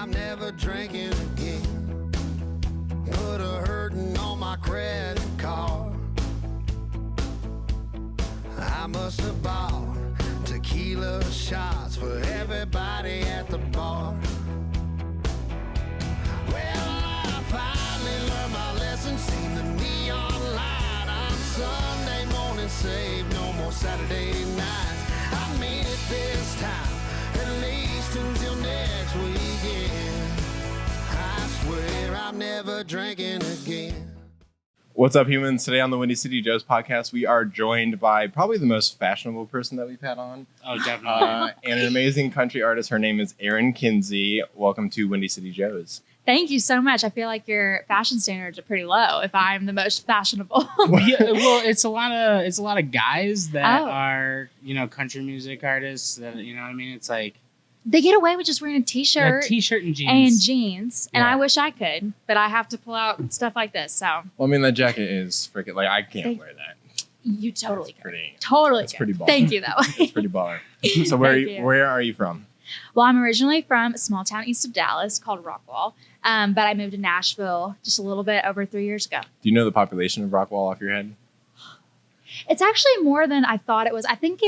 I'm never drinking again. Put a hurting on my credit card. I must have bought tequila shots for everybody at the bar. Well, I finally learned my lesson, seen the neon light on Sunday morning, saved no more Saturday nights. I made it this time, at least until next weekend. I swear I'm never drinking again. What's up, humans? Today on the Windy City Joe's podcast, we are joined by probably the most fashionable person that we've had on. Oh, definitely. And an amazing country artist. Her name is Erin Kinsey. Welcome to Windy City Joe's. Thank you so much. I feel like your fashion standards are pretty low if I'm the most fashionable. Well, it's a lot of guys that are, country music artists that, you know what I mean? It's like they get away with just wearing a t-shirt and jeans. And I wish I could, but I have to pull out stuff like this. So well, I mean, that jacket is freaking, like, I can't wear that. You totally It's could. pretty, Totally it's could. pretty baller. Thank you, though. It's pretty baller. So where are you from? Well, I'm originally from a small town east of Dallas called Rockwall, but I moved to Nashville just a little bit over 3 years ago. Do you know the population of Rockwall off your head? It's actually more than I thought it was. I think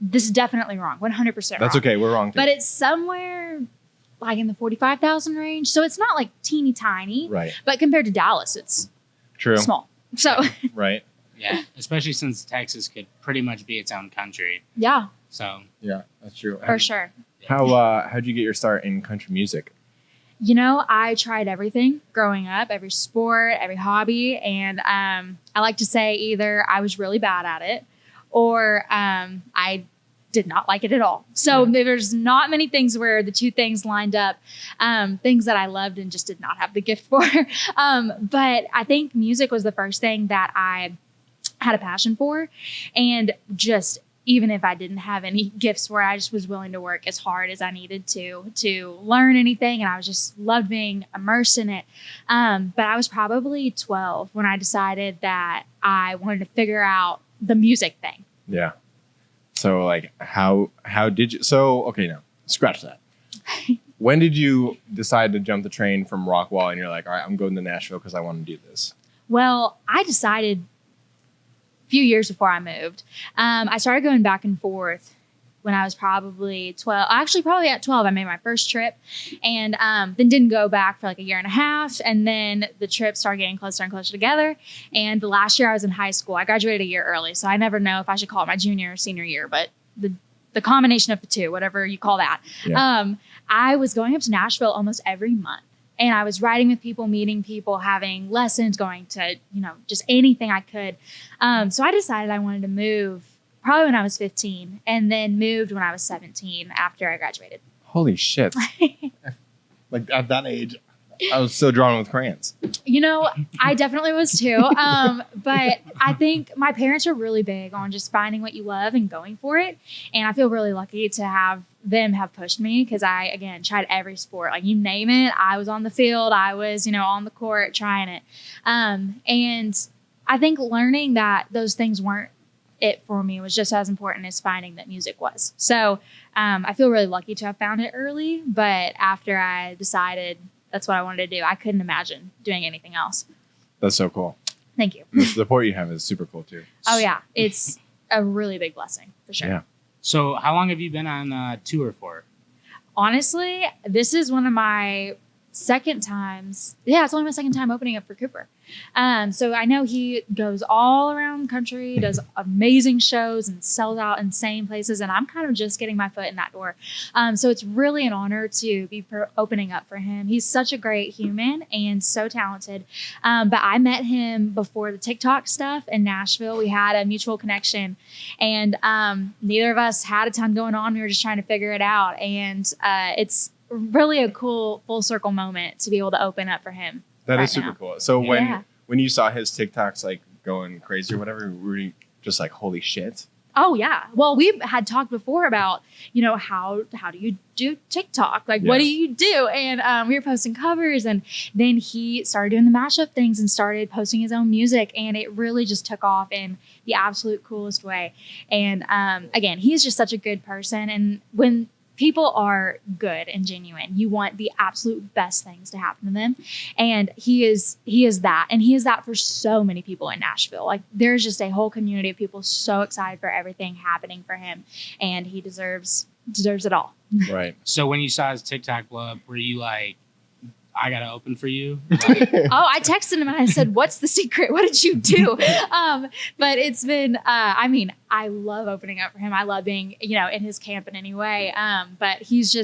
this is definitely wrong, 100% wrong. That's okay, we're wrong too. But it's somewhere like in the 45,000 range. So it's not like teeny tiny. Right. But compared to Dallas, it's True. small. So Right. Yeah, especially since Texas could pretty much be its own country. yeah, So Yeah, that's true. for sure. How'd you get your start in country music? I tried everything growing up, every sport, every hobby. And I like to say either I was really bad at it or I did not like it at all. So there's not many things where the two things lined up, things that I loved and just did not have the gift for. But I think music was the first thing that I had a passion for. And just even if I didn't have any gifts for it, I just was willing to work as hard as I needed to learn anything. And I was just loved being immersed in it. But I was probably 12 when I decided that I wanted to figure out the music thing. Yeah. So like how did you, so okay, now scratch that. When did you decide to jump the train from Rockwall and you're like, all right, I'm going to Nashville because I want to do this? Well, I decided a few years before I moved. I started going back and forth when I was probably 12. Actually, probably at 12, I made my first trip and then didn't go back for like a year and a half. And then the trips started getting closer and closer together. And the last year I was in high school, I graduated a year early. So I never know if I should call it my junior or senior year, but the combination of the two, whatever you call that. Yeah. I was going up to Nashville almost every month. And I was riding with people, meeting people, having lessons, going to, just anything I could. So I decided I wanted to move probably when I was 15 and then moved when I was 17 after I graduated. Holy shit. Like at that age, I was so drawn with crayons. I definitely was too. But I think my parents were really big on just finding what you love and going for it. And I feel really lucky to have them have pushed me because I, again, tried every sport. Like you name it, I was on the field. I was, on the court trying it. And I think learning that those things weren't it for me was just as important as finding that music was. So I feel really lucky to have found it early. But after I decided that's what I wanted to do, I couldn't imagine doing anything else. That's so cool. Thank you. The support you have is super cool too. Oh, yeah. It's a really big blessing for sure. Yeah. So how long have you been on tour for? Honestly, this is one of my second times. Yeah, it's only my second time opening up for Cooper. So I know he goes all around the country, does amazing shows and sells out insane places. And I'm kind of just getting my foot in that door. So it's really an honor to be opening up for him. He's such a great human and so talented. But I met him before the Tik Tok stuff in Nashville. We had a mutual connection and neither of us had a ton going on. We were just trying to figure it out. And it's really a cool full circle moment to be able to open up for him. That right is super now. cool. So when you saw his TikToks like going crazy or whatever, were you just like, holy shit? Oh yeah. Well, we had talked before about, how do you do TikTok? Like, what do you do? And we were posting covers and then he started doing the mashup things and started posting his own music. And it really just took off in the absolute coolest way. And again, he's just such a good person. And when people are good and genuine. You want the absolute best things to happen to them. And he is that. And he is that for so many people in Nashville. Like there's just a whole community of people so excited for everything happening for him. And he deserves it all. Right. So when you saw his TikTok blow up, were you like, I gotta open for you? Like, I texted him and I said, "What's the secret? What did you do?" But it's been, I love opening up for him. I love being, in his camp in any way. But he's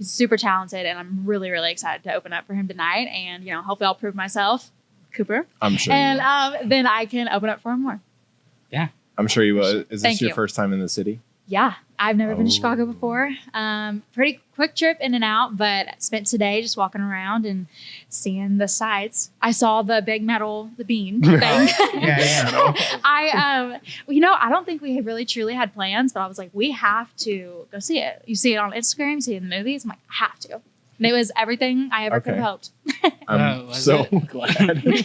super talented, and I'm really, really excited to open up for him tonight. And hopefully, I'll prove myself, Cooper. I'm sure. And then I can open up for him more. yeah. I'm sure you will. Is Thank this your you. first time in the city? Yeah, I've never been to Oh. Chicago before. Pretty quick trip in and out, but spent today just walking around and seeing the sights. I saw the the bean thing. Yeah. I don't think we really truly had plans, but I was like, we have to go see it. You see it on Instagram, you see it in the movies. I'm like, I have to. And it was everything I ever could have hoped. I'm was so it? glad.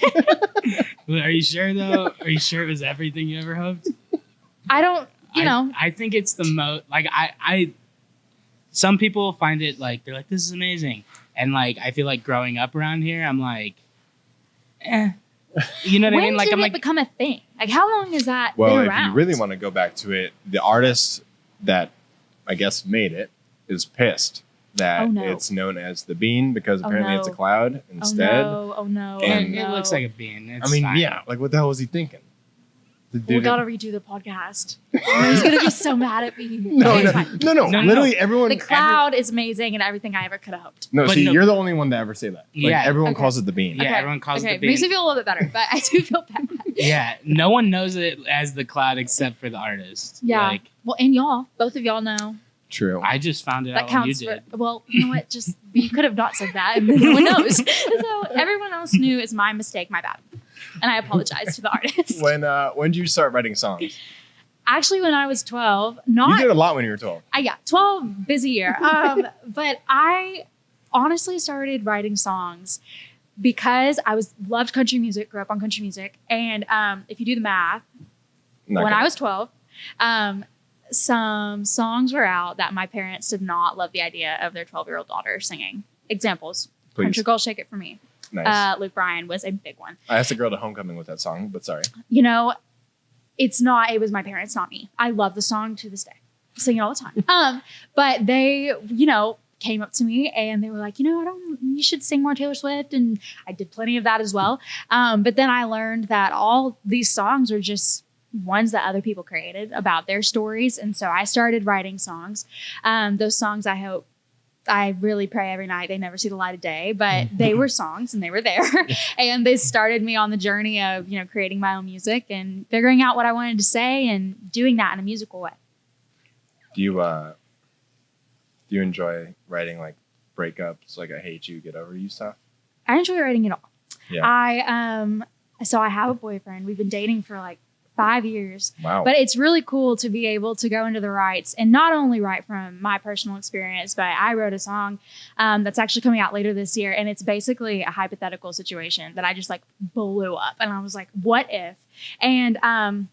Are you sure though? Are you sure it was everything you ever hoped? I don't, I think it's the most like I some people find it like they're like, this is amazing. And like I feel like growing up around here, I'm like, you know what I mean? when Like did I'm it like become a thing? Like how long has that Well, been if around? you really want to go back to it, the artist that I guess made it is pissed that Oh, no. it's known as the bean because Oh, apparently no. it's a cloud instead. Oh no. And- it looks like a bean. It's I mean, fine. yeah, like what the hell was he thinking? The We dude- gotta redo the podcast. He's gonna be so mad at me. no, Okay, it's no, fine. no, No. Literally everyone. The cloud is amazing and everything I ever could have hoped. No, But see, no- you're the only one to ever say that. Like, Yeah. everyone Okay. calls it the bean. Yeah, everyone calls it the bean. Makes me feel a little bit better, but I do feel bad. Yeah, no one knows it as the cloud except for the artist. Yeah. Like, Well, and y'all, both of y'all know True. I just found it that out when you counts did. for. Well, you know what? Just you could have not said that, and then no one knows. So everyone else knew it's my mistake, my bad, and I apologize to the artist. When did you start writing songs? Actually, when I was 12, You not did a lot when you were 12. I got 12 busy year. But I honestly started writing songs because I loved country music, grew up on country music, and if you do the math, Not when gonna- I was 12, some songs were out that my parents did not love the idea of their 12-year-old daughter singing. Examples: Please. "Country Girl, Shake It For Me." Nice. Luke Bryan was a big one. I asked a girl to homecoming with that song, but sorry. It was my parents, not me. I love the song to this day. I sing it all the time. But they, came up to me and they were like, you should sing more Taylor Swift. And I did plenty of that as well. But then I learned that all these songs are just ones that other people created about their stories. And so I started writing songs. Those songs I really pray every night they never see the light of day, but they were songs and they were there. And they started me on the journey of, creating my own music and figuring out what I wanted to say and doing that in a musical way. Do you enjoy writing like breakups, like I hate you, get over you stuff? I enjoy writing it all. Yeah. I have a boyfriend. We've been dating for like 5 years. Wow. But it's really cool to be able to go into the writes and not only write from my personal experience, but I wrote a song that's actually coming out later this year. And it's basically a hypothetical situation that I just like blew up. And I was like, what if? And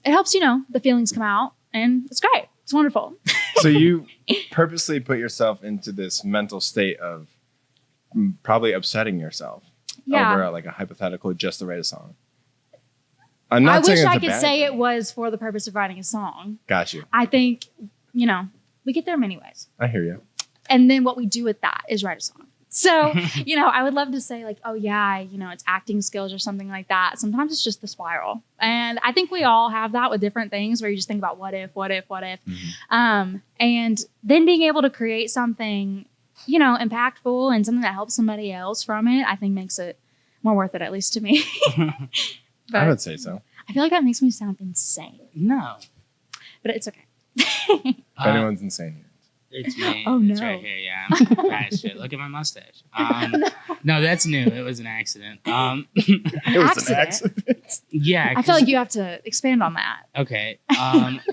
it helps, the feelings come out and it's great. It's wonderful. So you purposely put yourself into this mental state of probably upsetting yourself Yeah. over like a hypothetical just to write a song. I'm I not saying wish it's I a could bad say thing. it was for the purpose of writing a song. Got you. I think, we get there many ways. I hear you. And then what we do with that is write a song. So, I would love to say like, oh yeah, it's acting skills or something like that. Sometimes it's just the spiral. And I think we all have that with different things where you just think about what if. Mm-hmm. And then being able to create something, impactful and something that helps somebody else from it, I think makes it more worth it, at least to me. But I would say so. I feel like that makes me sound insane, No. but it's okay. If anyone's insane here. It's me. Oh, It's no. right here, yeah. I'm fat as shit. Look at my mustache. No, that's new. It was an accident. It was Accident? an accident. Yeah. I feel like you have to expand on that. Okay.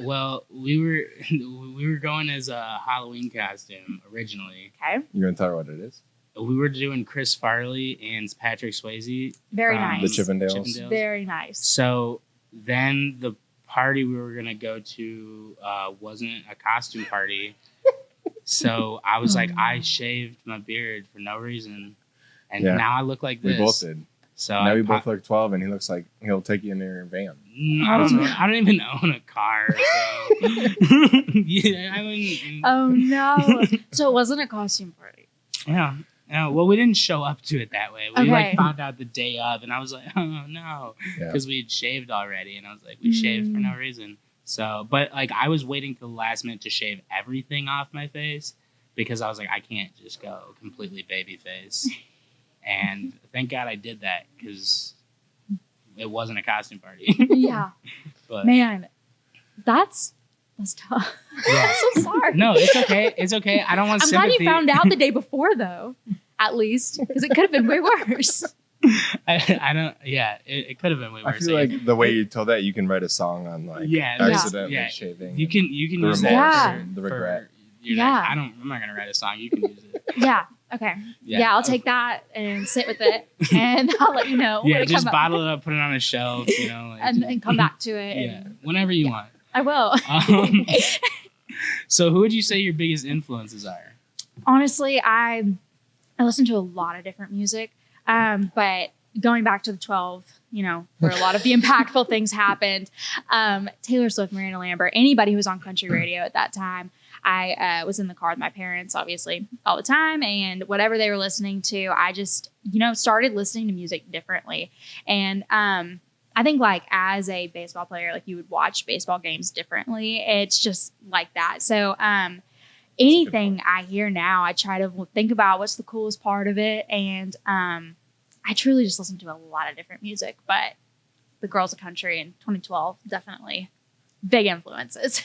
Well, we were going as a Halloween costume originally. Okay. You're gonna tell her what it is? We were doing Chris Farley and Patrick Swayze. Very from nice. The Chippendales. Very nice. So then the party we were gonna go to wasn't a costume party. So I was like, I shaved my beard for no reason, and now I look like this. We both did. So now we both look 12, and he looks like he'll take you in your van. I don't know. I don't even own a car. So. Yeah, I mean. Oh no! So it wasn't a costume party. Yeah. No, well, we didn't show up to it that way. We like found out the day of, and I was like, oh no, because we had shaved already, and I was like, we shaved for no reason. So, but like, I was waiting till the last minute to shave everything off my face because I was like, I can't just go completely baby face. And thank God I did that because it wasn't a costume party. Yeah, but man, that's tough. Yeah. I'm so sorry. No, it's okay. It's okay. I don't want I'm sympathy. glad you found out the day before, though. At least, because it could have been way worse. I don't. Yeah, it could have been way worse. I feel like the way you told that, you can write a song on like accidentally shaving. You can use the that remorse, the regret. I'm not gonna write a song. You can use it. Yeah. Okay. Yeah, I'll take that and sit with it, and I'll let you know. Yeah, just bottle it up, put it on a shelf, you know, like, and come back to it. Yeah, whenever you want. I will. So, who would you say your biggest influences are? Honestly, I listen to a lot of different music, but going back to the 12, you know, where a lot of the impactful things happened, Taylor Swift, Miranda Lambert, anybody who was on country radio at that time. I was in the car with my parents, obviously, all the time. And whatever they were listening to, I just, you know, started listening to music differently. And I think, like, as a baseball player, like, you would watch baseball games differently. It's just like that. So anything I hear now, I try to think about what's the coolest part of it. And I truly just listen to a lot of different music. But the Girls of Country in 2012, definitely big influences.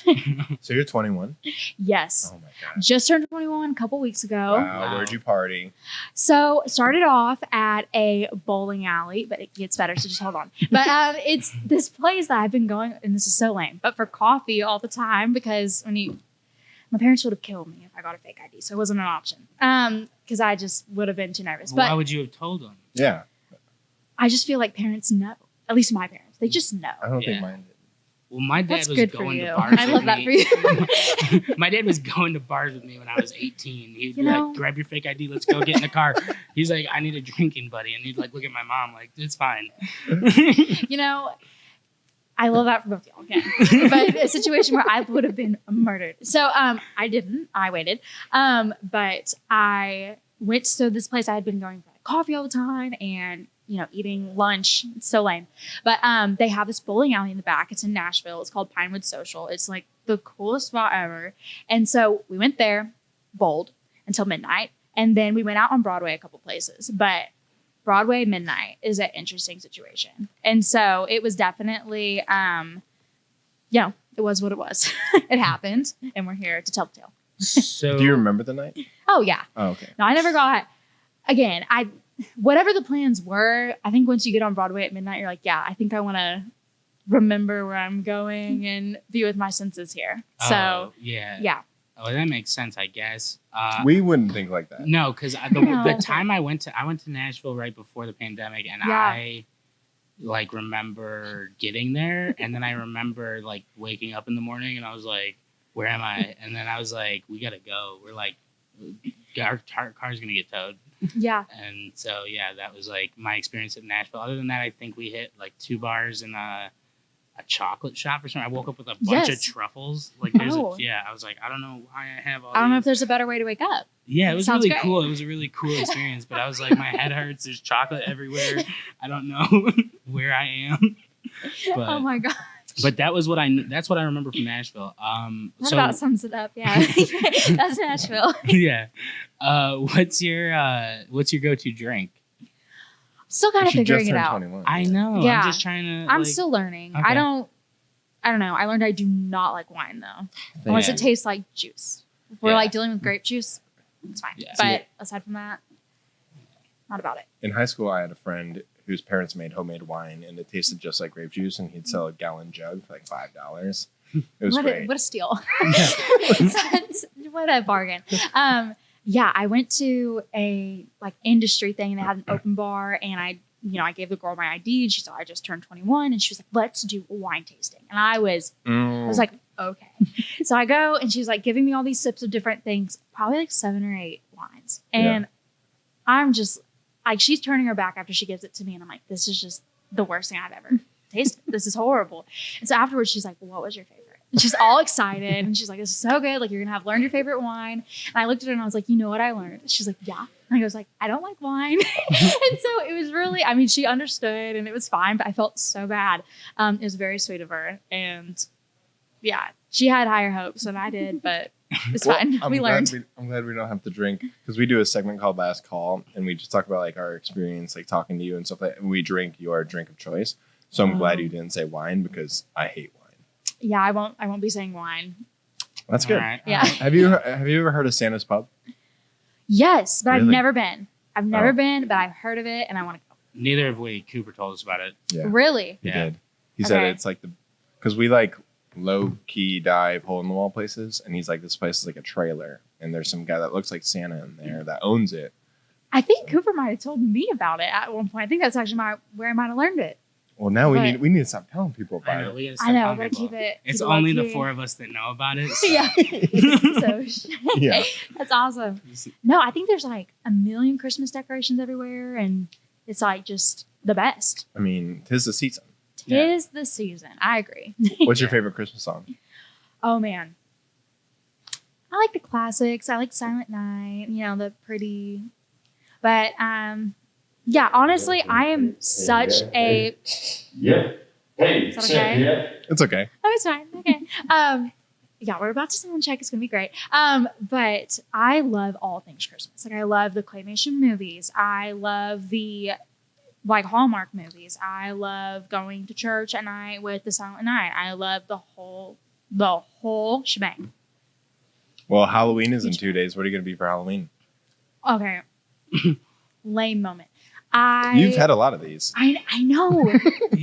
So you're 21? Yes. Oh my God. Just turned 21 a couple weeks ago. Wow. Where'd you party? So started off at a bowling alley, but it gets better, so just hold on. But it's this place that I've been going, and this is so lame, but for coffee all the time because my parents would have killed me if I got a fake ID, so it wasn't an option. Because I just would have been too nervous. Why But would you have told them? Yeah. I just feel like parents know. At least my parents. They just know. I don't think mine did. Well, my dad That's was good for going you. to bars I love with that me. for you. My dad was going to bars with me when I was 18. He'd be know? like, grab your fake ID, let's go get in the car. He's like, I need a drinking buddy. And he'd like look at my mom like, it's fine. You know, I love that for both y'all. Okay. But a situation where I would have been murdered. So I didn't. I waited. But I went to this place I had been going for coffee all the time and, you know, eating lunch. It's so lame. But they have this bowling alley in the back. It's in Nashville. It's called Pinewood Social. It's like the coolest spot ever. And so we went there, bowled until midnight. And then we went out on Broadway a couple places. But Broadway midnight is an interesting situation. And so it was definitely, you know, it was what it was. It happened. And we're here to tell the tale. So Do you remember the night? Oh, yeah. Oh, okay. No, I never got, again, whatever the plans were, I think once you get on Broadway at midnight, you're like, yeah, I think I want to remember where I'm going and be with my senses here. So, yeah. Oh, that makes sense, I guess. We wouldn't think like that. No, because the time I went to Nashville right before the pandemic, and I like remember getting there, and then I remember like waking up in the morning, and I was like, where am I? And then I was like, we gotta go. We're like, our car's gonna get towed. Yeah. And so yeah, that was like my experience at Nashville. Other than that, I think we hit like 2 bars and a chocolate shop or something. I woke up with a bunch of truffles. Like there's I was like, I don't know why I have all I don't know these. if there's a better way to wake up. Yeah, it was Sounds really great. cool. It was a really cool experience. But I was like, my head hurts. There's chocolate everywhere. I don't know where I am. But, oh my God. But that was that's what I remember from Nashville. That about sums it up. Yeah. That's Nashville. Yeah. What's your go-to drink? Still kind of She figuring just it turned out. 21. I know. Yeah. I'm just trying to. I'm like, still learning. Okay. I don't know. I learned I do not like wine though. Unless it tastes like juice. If we're like dealing with grape juice, it's fine. Yeah. But aside from that, not about it. In high school, I had a friend whose parents made homemade wine, and it tasted just like grape juice, and he'd sell a gallon jug for like $5. It was great. What a steal. What a bargain. Yeah, I went to a like industry thing and they had an open bar, and I gave the girl my ID and she saw I just turned 21 and she was like, let's do a wine tasting. And I was like, okay. So I go and she's like giving me all these sips of different things, probably like 7 or 8 wines. And I'm just like, she's turning her back after she gives it to me. And I'm like, this is just the worst thing I've ever tasted. This is horrible. And so afterwards, she's like, well, what was your favorite? And she's all excited. And she's like, this is so good. Like, you're going to have learned your favorite wine. And I looked at her and I was like, you know what I learned? She's like, yeah. And I was like, I don't like wine. And so it was really, I mean, she understood and it was fine, but I felt so bad. It was very sweet of her. And yeah, she had higher hopes than I did, but it's fine. We learned. I'm glad we don't have to drink, because we do a segment called Last Call, and we just talk about like our experience, like talking to you and stuff like that. And we drink your drink of choice. So I'm glad you didn't say wine, because I hate wine. Yeah, I won't be saying wine. That's good. Right. Yeah. Have you ever heard of Santa's Pub? Yes, but Really? I've never been. I've never been, but I've heard of it and I want to go. Neither have we. Cooper told us about it. Yeah. Really? He Yeah. did. He said Okay. it's like because we like low key dive hole in the wall places, and he's like, this place is like a trailer, and there's some guy that looks like Santa in there that owns it. I think Cooper might have told me about it at one point. I think that's actually where I might have learned it. Well, now we But- need to stop telling people I about know. it. We gotta I start know, telling gotta people. keep it. It's keep it only the low-key. 4 of us that know about it. So. Yeah. So Yeah. that's awesome. No, I think there's like a million Christmas decorations everywhere, and it's like just the best. I mean, 'tis the season. Yeah. Tis the season. I agree. What's your favorite Christmas song? Oh man, I like the classics. I like Silent Night. You know, the pretty. But yeah, honestly, I am such a. Yeah. Hey, Is that okay? yeah. It's okay. Oh, it's fine. Okay. Yeah, we're about to sound check. It's gonna be great. But I love all things Christmas. Like I love the claymation movies. I love the like Hallmark movies. I love going to church at night with the Silent Night. I love the whole shebang. Well, Halloween is in 2 days. What are you going to be for Halloween? Okay. Lame moment. You've had a lot of these. I know.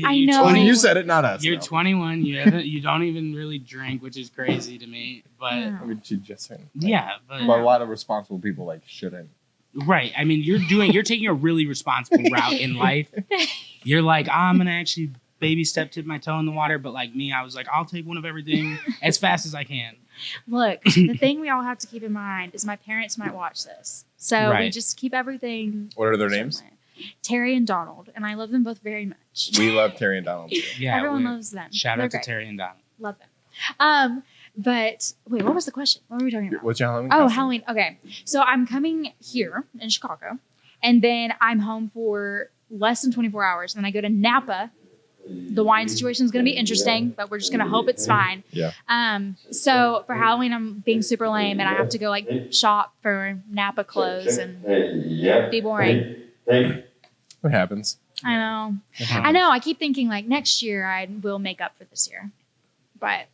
I You're know. 20 Well, you said it, not us. You're though. 21. You don't even really drink, which is crazy to me. But Yeah. I mean, you just said. yeah, but But a lot of responsible people like shouldn't. right. I mean, you're taking a really responsible route in life. You're like, I'm gonna actually baby step tip my toe in the water, but like me, I was like, I'll take one of everything as fast as I can. Look, the thing we all have to keep in mind is my parents might watch this. So we Right. just keep everything. What are their names? Terry and Donald. And I love them both very much. We love Terry and Donald. Too. Yeah, Everyone we- loves them. Shout They're out to great. Terry and Donald. Love them. But wait, what was the question? What were we talking about? What's your Halloween? Oh, costume? Halloween. Okay. So I'm coming here in Chicago, and then I'm home for less than 24 hours. And then I go to Napa. The wine situation is going to be interesting, but we're just going to hope it's fine. Yeah. So for Halloween, I'm being super lame, and I have to go like shop for Napa clothes and be boring. What happens? I know. I keep thinking like next year I will make up for this year, but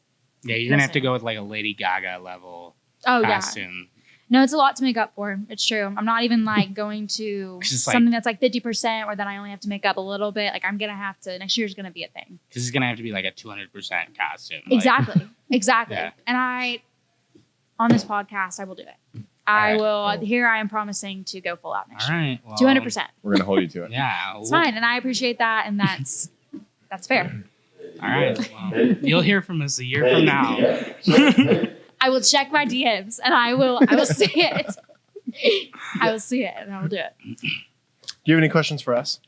Yeah, you're gonna have to go with like a Lady Gaga level oh costume. no, it's a lot to make up for. It's true. I'm not even like going to It's like- something that's like 50%, or then I only have to make up a little bit. Like I'm gonna have to. Next year's gonna be a thing. This is gonna have to be like a 200% costume. Like, Exactly. Exactly. Yeah. And on this podcast, I will do it. I Alright, will. cool. Here, I am promising to go full out next All year. right. Well, 200%. We're gonna hold you to it. Yeah. It's fine, and I appreciate that, and that's fair. All right. Well, you'll hear from us a year from now. I will check my DMs, and I will see it. I will see it, and I will do it. Do you have any questions for us?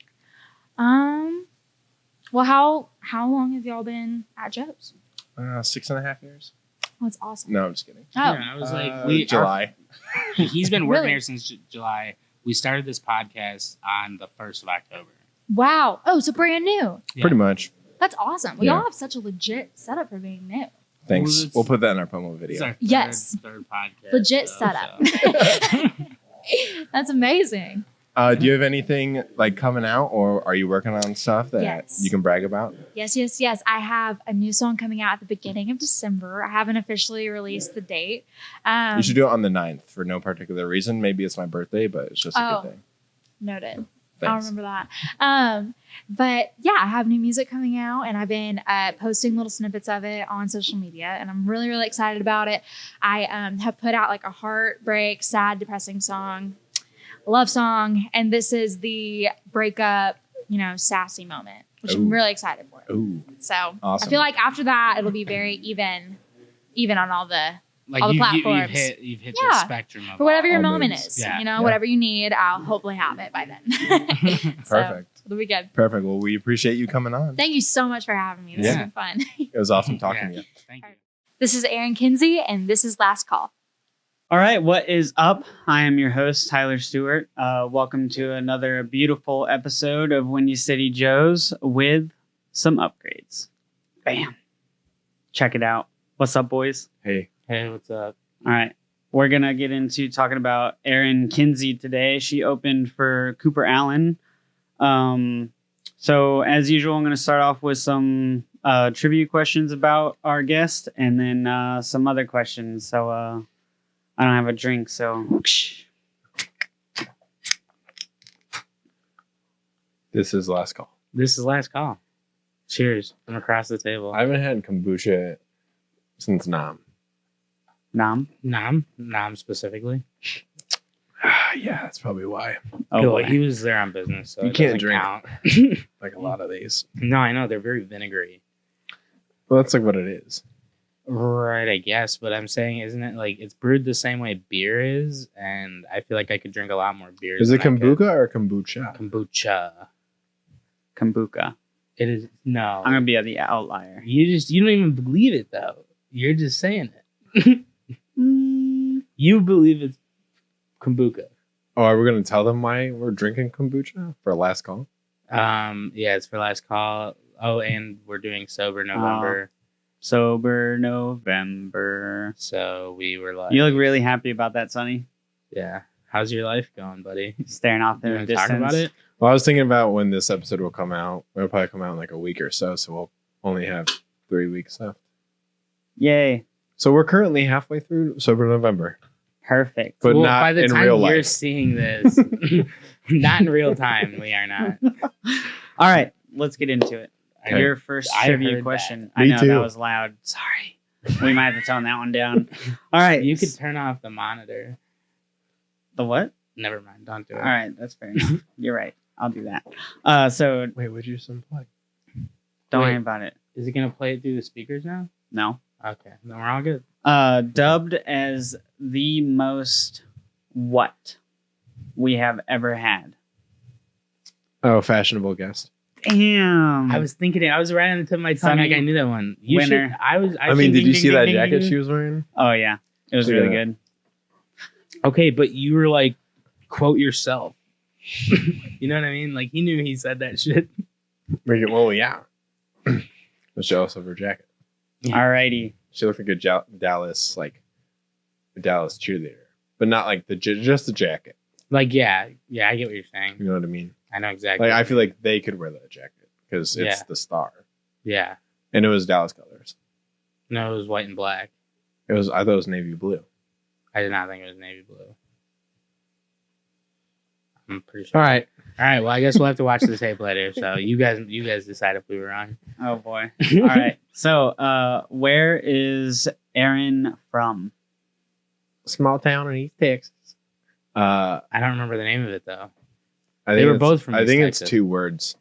Well, how long have y'all been at Joe's? 6.5 years. Oh, it's awesome. No, I'm just kidding. Oh, Yeah, I was like, July. He's been working Really? here since July. We started this podcast on the 1st of October. wow. Oh, so brand new. Yeah. Pretty much. That's awesome. We Yeah. all have such a legit setup for being new. Thanks. Well, it's- We'll put that in our promo It's video. our third, Yes. third podcast. Legit so- setup. so- That's amazing. Do you have anything like coming out, or are you working on stuff that Yes. you can brag about? Yes. I have a new song coming out at the beginning of December. I haven't officially released the date. You should do it on the 9th for no particular reason. Maybe it's my birthday, but it's just a Oh. good thing. Noted. Thanks. I'll remember that. But yeah, I have new music coming out, and I've been posting little snippets of it on social media, and I'm really, really excited about it. I have put out like a heartbreak, sad, depressing song, love song, and this is the breakup, sassy moment, which I'm Ooh. really excited for. Ooh, So I Awesome. feel like after that, it'll be very even even on all the Like all the you've platforms. hit the Yeah. spectrum of for whatever your all moment moods. is. Yeah. You know, Yeah. whatever you need, I'll hopefully have it by then. So, Perfect. it'll be good. Perfect. Well, we appreciate you coming on. Thank you so much for having me. This has Yeah. been fun. It was awesome talking to you. Thank you. This is Erin Kinsey, and this is Last Call. All right, what is up? I am your host, Tyler Stewart. Welcome to another beautiful episode of Windy City Joes with some upgrades. Bam. Check it out. What's up, boys? Hey. Hey, what's up? All right, we're going to get into talking about Erin Kinsey today. She opened for Cooper Allen. So as usual, I'm going to start off with some trivia questions about our guest and then some other questions. So I don't have a drink, so... This is last call. This is Last Call. Cheers from across the table. I haven't had kombucha since Nam. Nam? Nam specifically. Yeah, that's probably why. Oh, Cool. boy. He was there on business, so You it can't doesn't drink. count. Like a lot of these. No, I know they're very vinegary. Well, that's like what it is. Right, I guess, but I'm saying, isn't it like it's brewed the same way beer is? And I feel like I could drink a lot more beer. Is it kombucha or kombucha? Kombucha. Kombucha. It is no. I'm gonna be the outlier. You don't even believe it though. You're just saying it. You believe it's kombucha. Oh, are we going to tell them why we're drinking kombucha for last call? Yeah, it's for Last Call. Oh, and we're doing Sober November. Sober November. So we were like, You look really happy about that, Sonny. yeah. How's your life going, buddy? Staring off You there in want the to talk distance. about it? Well, I was thinking about when this episode will come out. It'll probably come out in like a week or so. So we'll only have 3 weeks left. Yay. So we're currently halfway through Sober November. Perfect. But Well, not by the in time real you're life. seeing this, not in real time. We are not. All right, let's get into it. Okay. Your first I trivia heard question. that. I Me know too. that was loud. Sorry. We might have to tone that one down. All right. You could turn off the monitor. The what? Never mind. Don't do it. All right, that's fair enough. You're right. I'll do that. So Wait, would you just unplug? don't Wait. worry about it. Is it gonna play it through the speakers now? No. Okay, then we're all good. Dubbed as the most what we have ever had. Oh, fashionable guest. Damn. I was thinking it. I was right on the tip of my tongue. Sonny, Like I knew that one. You winner. should. I was. I mean, did you see that ding, jacket ding. she was wearing? Oh yeah, it was Look at really that. good. Okay, but you were like, quote yourself. You know what I mean? Like he knew he said that shit. Well, yeah. Let's show us of her jacket. Yeah. Alrighty. She looked like a Dallas cheerleader, but not like just the jacket. Like yeah, I get what you're saying. You know what I mean? I know exactly. Like I feel like they could wear that jacket because it's Yeah. the star, Yeah. and it was Dallas colors. No, it was white and black. I thought it was navy blue. I did not think it was navy blue. I'm pretty sure. All right. All right. Well, I guess we'll have to watch the tape later. So you guys decide if we were wrong. Oh boy. All right. So, where is Erin from? Small town in East Texas. I don't remember the name of it though. I They think were it's- both from I East think Texas. it's 2 words.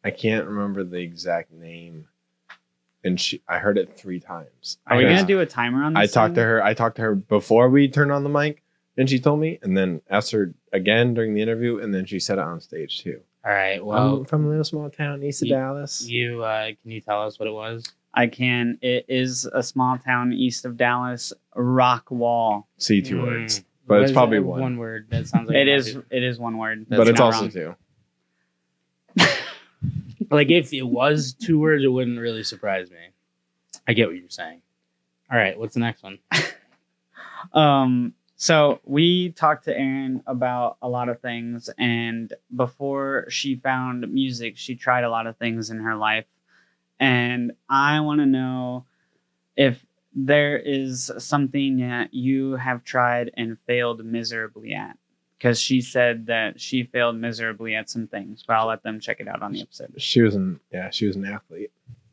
I can't remember the exact name, and I heard it 3 times. Are we Because gonna do a timer on this? I talked to thing? her. I talked to her before we turned on the mic, and she told me, and then asked her again during the interview, and then she said it on stage too. All right. Well, I'm from a little small town east of you- Dallas. you can you tell us what it was? I can. It is a small town east of Dallas, Rockwall. See 2 words, Mm. but What it's is probably it? one. word. That sounds like It might is. be- It is one word. but That's it's not also wrong. 2. Like if it was 2 words, it wouldn't really surprise me. I get what you're saying. All right. What's the next one? So we talked to Erin about a lot of things, and before she found music, she tried a lot of things in her life. And I want to know if there is something that you have tried and failed miserably at. Because she said that she failed miserably at some things, but I'll let them check it out on the episode. She was an athlete.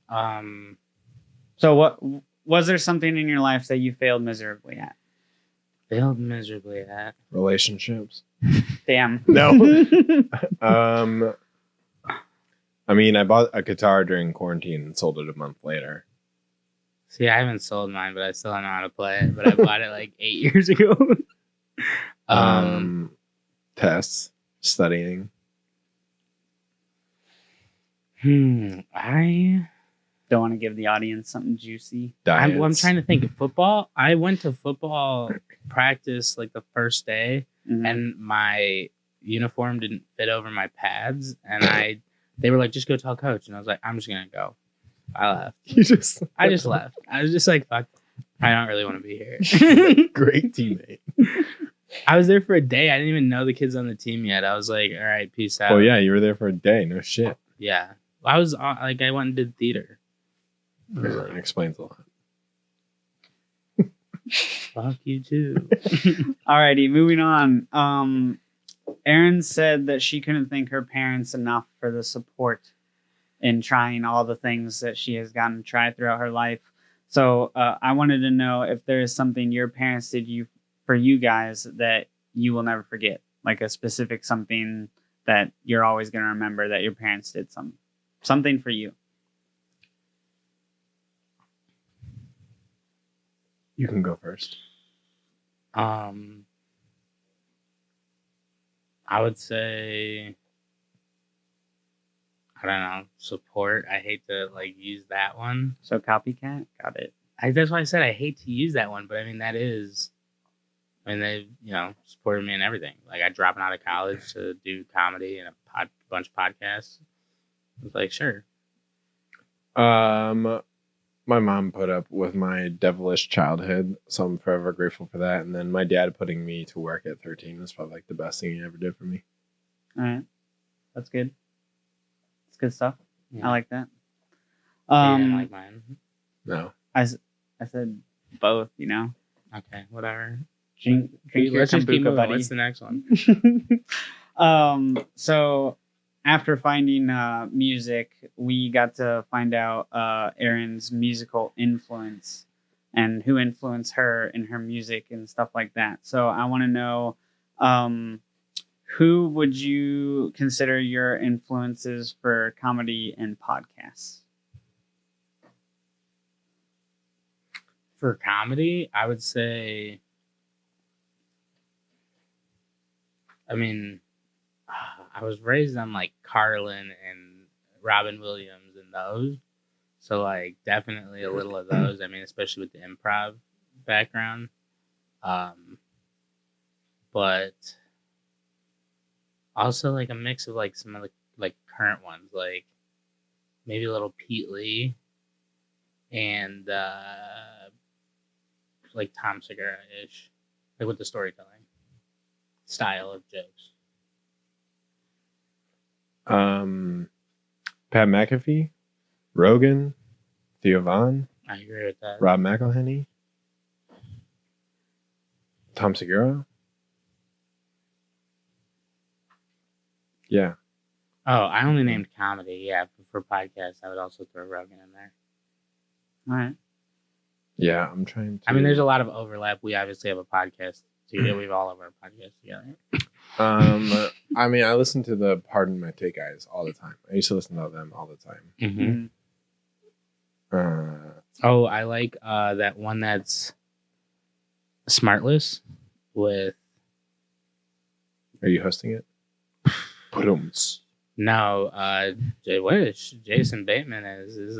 So what was there something in your life that you failed miserably at? Failed miserably at. Relationships. Damn. No. I mean, I bought a guitar during quarantine and sold it a month later. See, I haven't sold mine, but I still don't know how to play it. But I bought it like 8 years ago. Tests, studying. I Don't want to give the audience something juicy. I'm trying to think of football. I went to football practice like the first day, Mhm. and my uniform didn't fit over my pads, and they were like, "Just go tell coach," and I was like, "I'm just gonna go." I left. I just left. I was just like, "Fuck, I don't really want to be here." Great teammate. I was there for a day. I didn't even know the kids on the team yet. I was like, "All right, peace out." Oh yeah, you were there for a day. No shit. Yeah. I was like, I went and did theater. That explains a lot. Fuck you too. Alrighty, moving on. Erin said that she couldn't thank her parents enough for the support in trying all the things that she has gotten to try throughout her life. So I wanted to know if there is something your parents did for you guys that you will never forget, like a specific something that you're always going to remember that your parents did something for you. You can go first. I would say, I don't know, support. I hate to like use that one. So copycat, got it. That's why I said I hate to use that one, but I mean they supported me in everything. Like I dropping out of college to do comedy and a bunch of podcasts. I was like, sure. My mom put up with my devilish childhood, so I'm forever grateful for that. And then my dad putting me to work at 13 was probably like the best thing he ever did for me. All right, that's good. It's good stuff. Yeah. I like that. You didn't like mine. No. I said both. You know. Okay, whatever. Drink your Let's just keep kombucha, moving. buddy. What's the next one? So after finding music, we got to find out Erin's musical influence and who influenced her in her music and stuff like that. So I want to know, who would you consider your influences for comedy and podcasts? For comedy, I would say, I mean, I was raised on like Carlin and Robin Williams and those. So like definitely a little of those. I mean, especially with the improv background. But also like a mix of like some of the like current ones, like maybe a little Pete Lee and like Tom Segura-ish, like with the storytelling style of jokes. Pat McAfee, Rogan, Theo Von, I agree with that. Rob McElhenney, Tom Segura. Yeah. Oh, I only named comedy. Yeah, for podcasts, I would also throw Rogan in there. All right. Yeah, I'm trying to. I mean, there's a lot of overlap. We obviously have a podcast together. We've all have our podcast together. I mean, I listen to the Pardon My Take guys all the time. I used to listen to them all the time. Mm-hmm. Oh, I like that one that's Smartless with. Are you hosting it? No, what is Jason Bateman is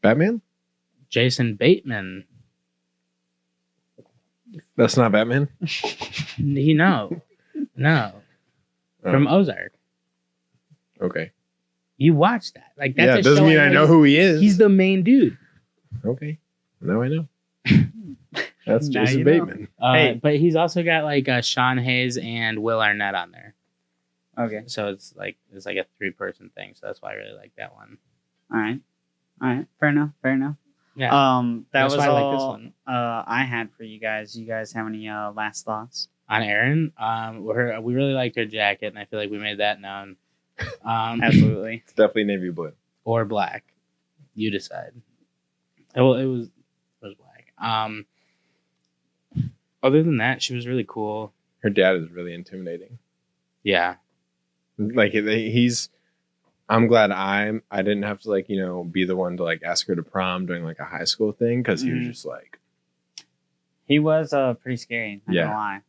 Batman? Jason Bateman. That's not Batman? No. From Ozark. Okay. You watch that. Like that's yeah, a it doesn't show mean I know who he is. He's the main dude. Okay. Now I know. That's Now Jason you know. Bateman. Hey. But he's also got like Sean Hayes and Will Arnett on there. Okay. So it's like a 3-person thing. So that's why I really like that one. All right. Fair enough. Yeah. That That's was why I like all this one. I had for you guys. You guys have any last thoughts? On Erin, we really liked her jacket, and I feel like we made that known. Absolutely. It's definitely navy blue. Or black. You decide. Well, it was black. Other than that, she was really cool. Her dad is really intimidating. Yeah. Like he's I'm glad I didn't have to like, be the one to like ask her to prom during like a high school thing because he was just like. He was pretty scary. Not gonna lie.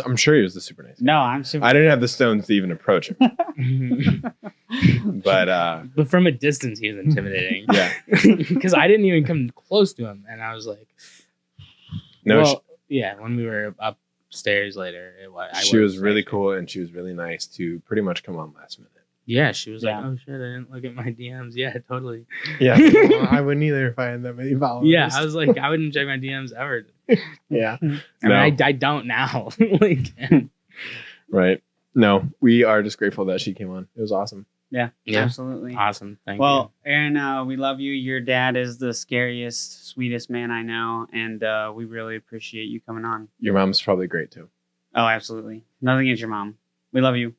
I'm sure he was the super nice. No, I'm super. I didn't have the stones to even approach him. But from a distance, he was intimidating. Yeah. Because I didn't even come close to him, and I was like, when we were upstairs later, she was really cool, and she was really nice to pretty much come on last minute. Yeah, she was like, "Oh shit, I didn't look at my DMs." Yeah, totally. Yeah, well, I wouldn't either if I had that many followers. Yeah, I was like, I wouldn't check my DMs ever. Yeah, I mean, I don't now. Right. No, we are just grateful that she came on. It was awesome. Yeah, absolutely. Awesome. Thank you. Well, Erin, we love you. Your dad is the scariest, sweetest man I know, and we really appreciate you coming on. Your mom's probably great too. Oh, absolutely. Nothing against your mom. We love you.